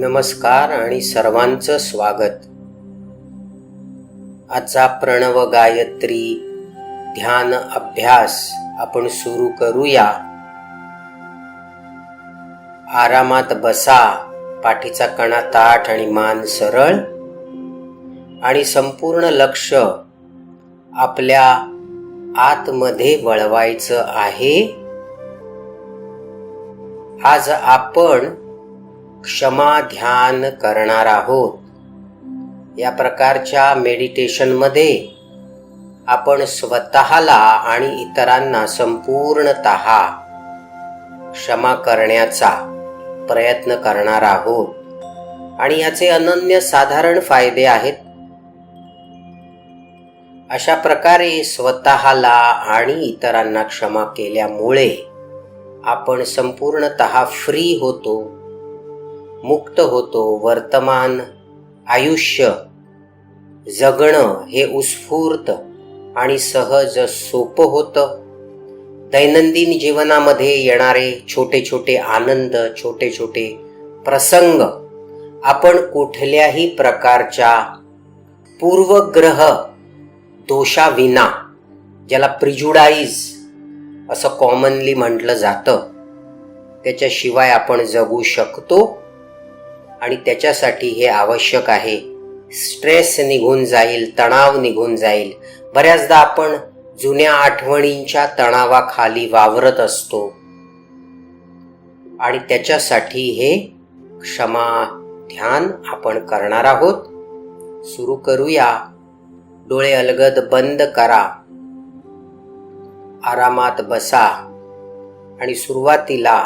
नमस्कार आणि सर्वांचं स्वागत. आजचा प्रणव गायत्री ध्यान अभ्यास आपण सुरू करूया. आरामात बसा, पाठीचा कणा ताठ आणि मान सरळ, आणि संपूर्ण लक्ष आपल्या आतमध्ये वळवायचं आहे. आज आपण क्षमा ध्यान करणार आहोत. या प्रकारच्या मेडिटेशनमध्ये आपण स्वतःला आणि इतरांना संपूर्णतः क्षमा करण्याचा प्रयत्न करणार आहोत आणि याचे अनन्य साधारण फायदे आहेत. अशा प्रकारे स्वतःला आणि इतरांना क्षमा केल्यामुळे आपण संपूर्णतः फ्री होतो, मुक्त होतो. वर्तमान आयुष्य जगणं हे उत्स्फूर्त आणि सहज सोपं होतं. दैनंदिन जीवनामध्ये येणारे छोटे छोटे आनंद, छोटे छोटे प्रसंग आपण कुठल्याही प्रकारच्या पूर्वग्रह दोषाविना, ज्याला प्रिजुडाईज असं कॉमनली म्हटलं जातं, त्याच्याशिवाय आपण जगू शकतो. आणि त्याच्यासाठी हे आवश्यक आहे. स्ट्रेस निघून जाईल, तणाव निघून जाईल. बऱ्याचदा आपण जुन्या आठवणींच्या तणावाखाली वावरत असतो आणि त्याच्यासाठी हे क्षमा ध्यान आपण करणार आहोत. सुरू करूया. डोळे अलगद बंद करा, आरामात बसा आणि सुरुवातीला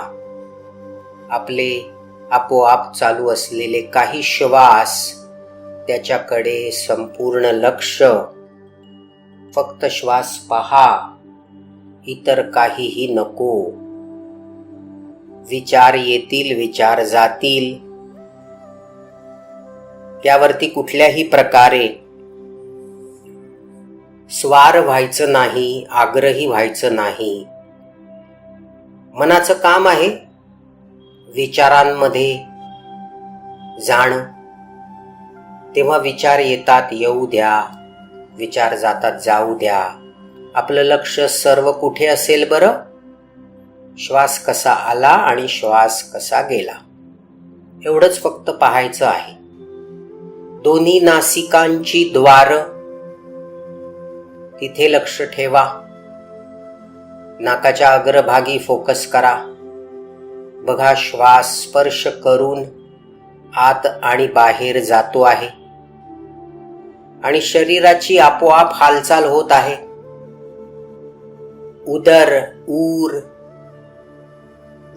आपले आपोआप चालू असलेले काही श्वास, त्याच्याकडे संपूर्ण लक्ष. फक्त श्वास पहा, इतर काहीही नको. विचार येतील, विचार जातील, त्यावरती कुठल्याही प्रकारे स्वार व्हायचं नाही, आग्रही व्हायचं नाही. मनाचं काम आहे विचारांमध्ये जाणं. तेव्हा विचार येतात, येऊ द्या. विचार जातात, जाऊ द्या. आपलं लक्ष सर्व कुठे असेल बरं? श्वास कसा आला आणि श्वास कसा गेला, एवढंच फक्त पाहायचं आहे. दोन्ही नासिकांची द्वार, तिथे लक्ष ठेवा. नाकाच्या अग्रभागी फोकस करा. बघा, श्वास स्पर्श करून आत आणि बाहेर जातो आहे आणि शरीराची आपोआप हालचाल होत आहे. उदर, ऊर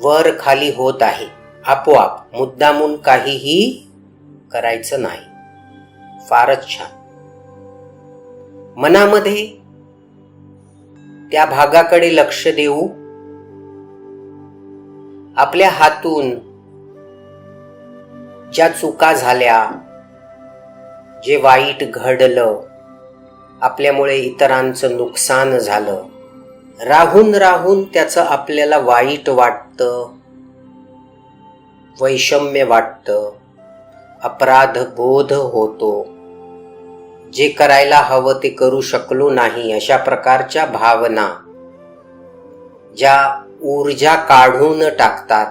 वर खाली होत आहे आपोआप, मुद्दामून काहीही करायचं नाही. फारच छान. मनामध्ये त्या भागाकडे लक्ष देऊ. आपल्या हातून ज्या चुका झाल्या, जे वाईट घडलं, आपल्यामुळे इतरांचं नुकसान झालं, राहून राहून त्याचं आपल्याला वाईट वाटतं, वैषम्य वाटतं, अपराध बोध होतो. जे करायला हवं ते करू शकलो नाही, अशा प्रकारच्या भावना ज्या ऊर्जा काढून टाकतात,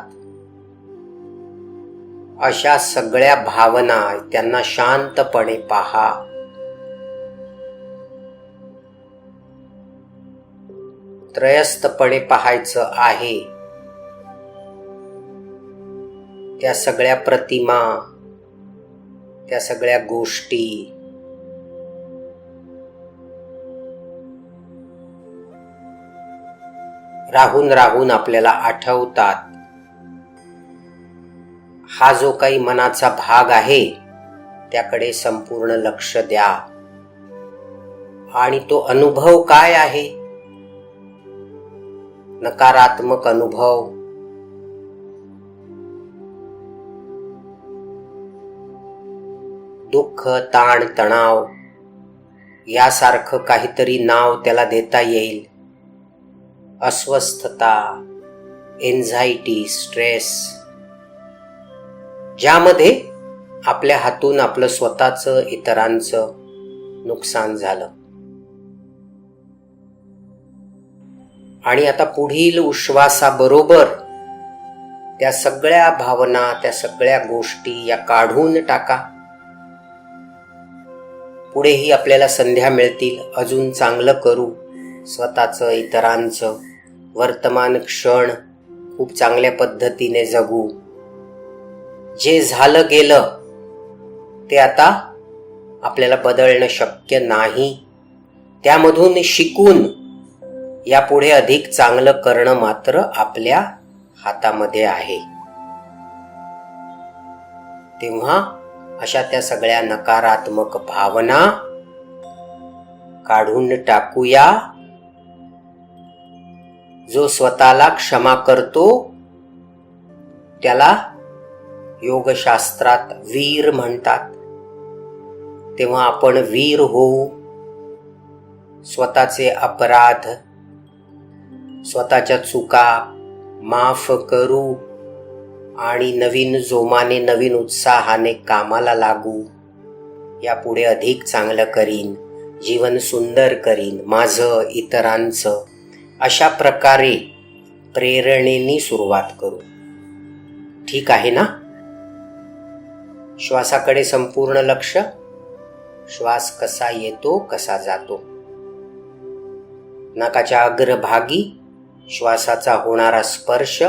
अशा सगळ्या भावना, त्यांना शांतपणे पहा. त्रयस्थपणे पाहायचं आहे. त्या सगळ्या प्रतिमा, त्या सगळ्या गोष्टी राहून राहून आपल्याला आठवतात. हा जो काही मनाचा भाग आहे, त्याकडे संपूर्ण लक्ष द्या. आणि तो अनुभव काय आहे? नकारात्मक अनुभव, दुःख, ताण, तणाव, यासारखं काहीतरी नाव त्याला देता येईल. अस्वस्थता, एन्झायटी, स्ट्रेस, ज्यामध्ये आपल्या हातून आपलं स्वतःचं, इतरांचं नुकसान झालं. आणि आता पुढील उश्वासाबरोबर त्या सगळ्या भावना, त्या सगळ्या गोष्टी या काढून टाका. पुढेही आपल्याला संध्या मिळतील, अजून चांगलं करू, स्वतःचं, इतरांचं. वर्तमान क्षण खूप चांगल्या पद्धतीने जगू. जे झालं गेलं ते आता आपल्याला बदलणं शक्य नाही. त्यामधून शिकून यापुढे अधिक चांगलं करणं मात्र आपल्या हातामध्ये आहे. तेव्हा अशा त्या सगळ्या नकारात्मक भावना काढून टाकूया. जो स्वतःला क्षमा करतो त्याला योगशास्त्रात वीर म्हणतात. तेव्हा आपण वीर होऊ. स्वतःचे अपराध, स्वतःच्या चुका माफ करू आणि नवीन जोमाने, नवीन उत्साहाने कामाला लागू. यापुढे अधिक चांगलं करीन, जीवन सुंदर करीन, माझं, इतरांचं. अशा प्रकारे प्रेरणेने सुरुवात करू. ठीक आहे ना? श्वासाकडे संपूर्ण लक्ष. श्वास कसा येतो, कसा जातो. नाकाच्या अग्रभागी श्वासाचा होणारा स्पर्श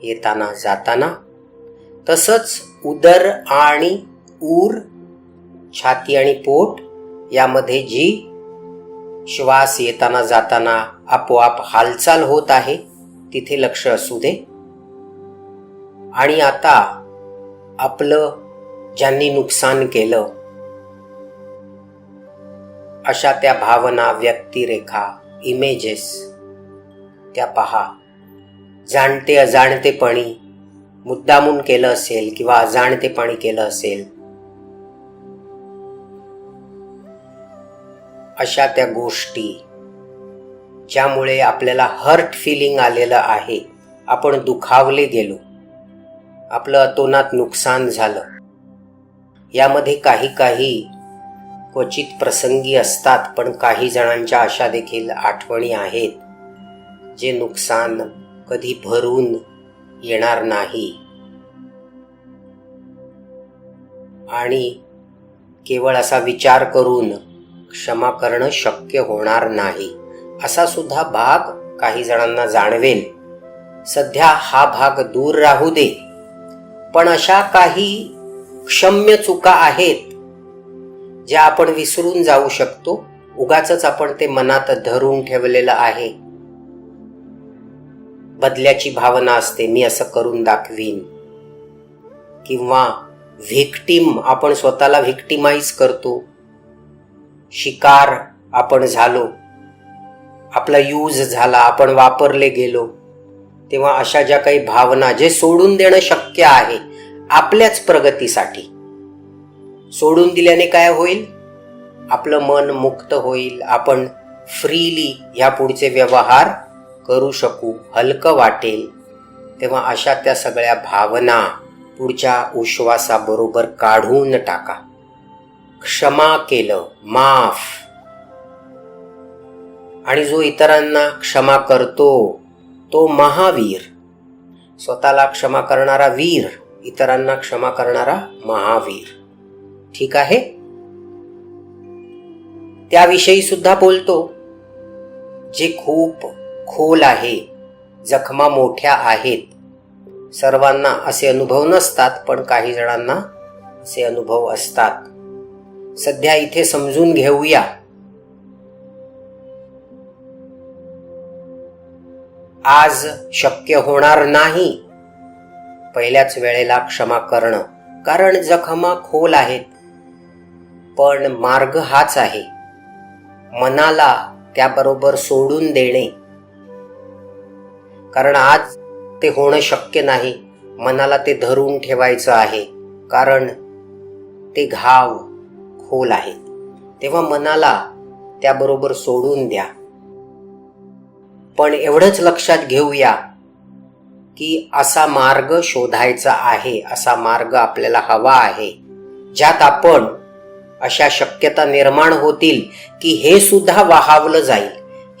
येताना जाताना. तसंच उदर आणि ऊर, छाती आणि पोट यामध्ये जी श्वास येताना जाताना आपोआप हालचाल होत आहे तिथे लक्ष असू दे. आणि आता आपलं ज्यांनी नुकसान केलं अशा त्या भावना, व्यक्तिरेखा, इमेजेस त्या पहा. जाणते अजाणतेपणी मुद्दामून केलं असेल किंवा अजाणतेपणी केलं असेल अशा त्या गोष्टी ज्यामुळे आपल्याला हर्ट फिलिंग आलेलं आहे, आपण दुखावले गेलो, आपलं अतोनात नुकसान झालं. यामध्ये काही क्वचित प्रसंगी असतात, पण काही जणांच्या अशा देखील आठवणी आहेत जे नुकसान कधी भरून येणार नाही आणि केवळ असा विचार करून क्षमा करणं शक्य होणार नाही, असा सुद्धा भाग काही जणांना जाणवेल. सध्या हा भाग दूर राहू दे, पण अशा काही क्षम्य चुका आहेत ज्या आपण विसरून जाऊ शकतो. उगाचच आपण ते मनात धरून ठेवलेलं आहे. बदल्याची भावना असते, मी असं करून दाखवीन. किंवा व्हिक्टीम, आपण स्वतःला व्हिक्टिमाइज करतो. शिकार आपण झालो, आपला यूज झाला, आपण वापरले गेलो. तेव्हा अशा ज्या काही भावना जे सोडून देणं शक्य आहे आपल्याच प्रगतीसाठी, सोडून दिल्याने काय होईल? आपलं मन मुक्त होईल. आपण फ्रीली ह्या पुढचे व्यवहार करू शकू, हलकं वाटेल. तेव्हा अशा त्या सगळ्या भावना पुढच्या उश्वासाबरोबर काढून टाका. क्षमा केलं, माफ. आणि जो इतरांना क्षमा करतो तो महावीर. स्वतःला क्षमा करणारा वीर, इतरांना क्षमा करणारा महावीर. ठीक आहे? त्याविषयी सुद्धा बोलतो. जे खूप खोल आहे, जखमा मोठ्या आहेत. सर्वांना असे अनुभव नसतात, पण काही जणांना असे अनुभव असतात. सध्या इथे समजून घेऊया. आज शक्य होणार नाही पहिल्याच वेळेला क्षमा करणं, कारण जखमा खोल आहेत. पण मार्ग हाच आहे, मनाला त्याबरोबर सोडून देणे. कारण आज ते होणं शक्य नाही, मनाला ते धरून ठेवायचं आहे, कारण ते घाव खोल आहेत. तेव्हा मनाला त्याबरोबर सोडून द्या. पण एवढंच लक्षात घेऊया की असा मार्ग शोधायचा आहे, असा मार्ग आपल्याला हवा आहे, ज्यात आपण अशा शक्यता निर्माण होतील की हे सुद्धा वाहावलं जाईल,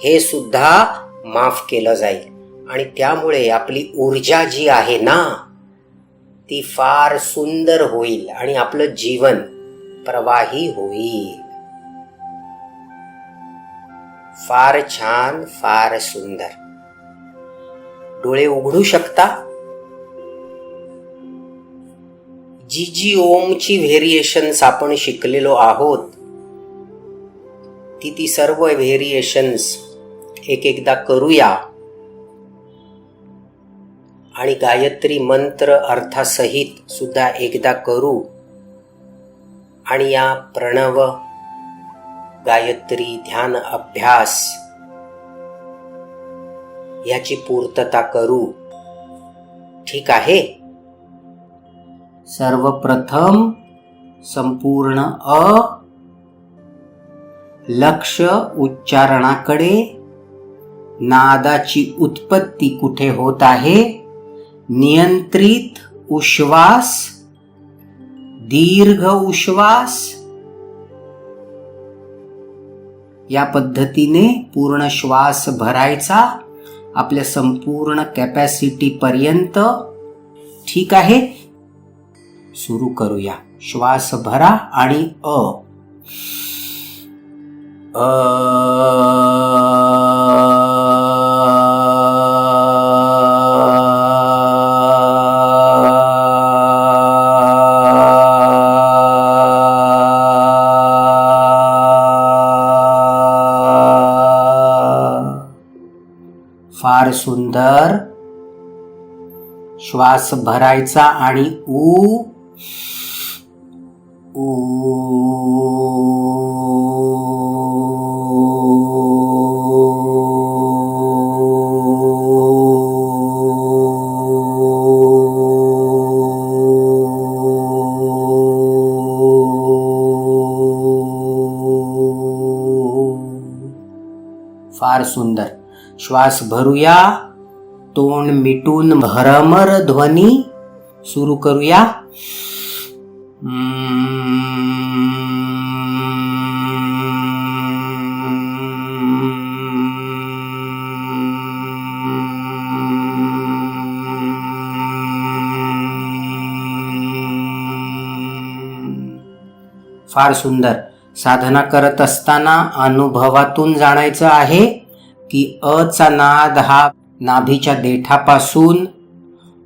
हे सुद्धा माफ केलं जाईल आणि त्यामुळे आपली ऊर्जा जी आहे ना ती फार सुंदर होईल आणि आपलं जीवन प्रवाही होईल. फार छान, फार सुंदर. डोळे उघडू शकता. जी ओमची व्हेरिएशन्स आपण शिकलेलो आहोत ती सर्व व्हेरिएशन्स एकदा करूया आणि गायत्री मंत्र अर्थासहित सुद्धा एकदा करू आणि या प्रणव गायत्री ध्यान अभ्यास याची पूर्तता करू. ठीक आहे. सर्वप्रथम संपूर्ण लक्ष उच्चारणाकडे. नादाची उत्पत्ती कुठे होत आहे? नियंत्रित उश्वास, दीर्घ उश्वास, या पद्धतीने पूर्ण श्वास भरायचा आपल्या संपूर्ण कॅपॅसिटी पर्यंत. ठीक आहे. सुरू करूया. श्वास भरा आणि फार सुंदर. श्वास भरायचा आणि फार सुंदर. श्वास भरूया. तोंड मिटून भ्रमर ध्वनी सुरू करूया. फार सुंदर. साधना करत असताना अनुभवातून जाणायचं आहे की अचा नाद हा नाभीच्या देठापासून,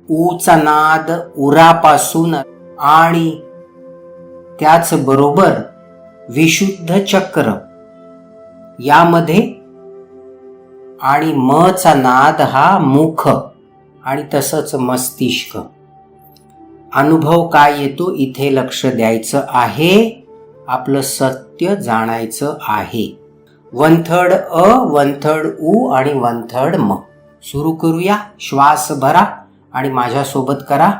ऊचा नाद उरापासून आणि त्याचबरोबर विशुद्ध चक्र यामध्ये, आणि मचा नाद हा मुख आणि तसंच मस्तिष्क. अनुभव काय येतो इथे लक्ष द्यायचं आहे. आपलं सत्य जाणायचं आहे. 1/3 1/3 ऊ आणि 1/3 म. सुरू करूया. श्वास भरा आणि माझ्यासोबत करा.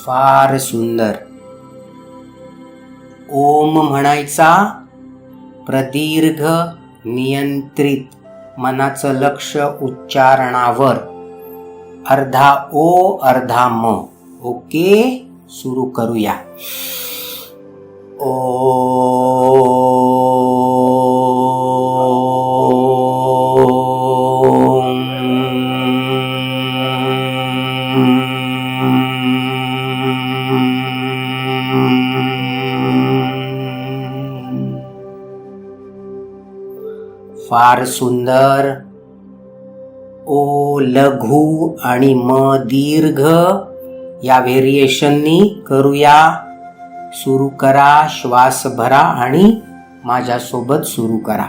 फार सुंदर. ओम म्हणायचा. प्रदीर्घ नियंत्रित मनाचं लक्ष उच्चारणावर. अर्धा ओ अर्धा म. ओके. सुरू करूया. फार सुंदर. ओ लघु आणि म दीर्घ या व्हेरिएशननी करूया. सुरू करा. श्वास भरा आणि माझ्यासोबत सुरू करा.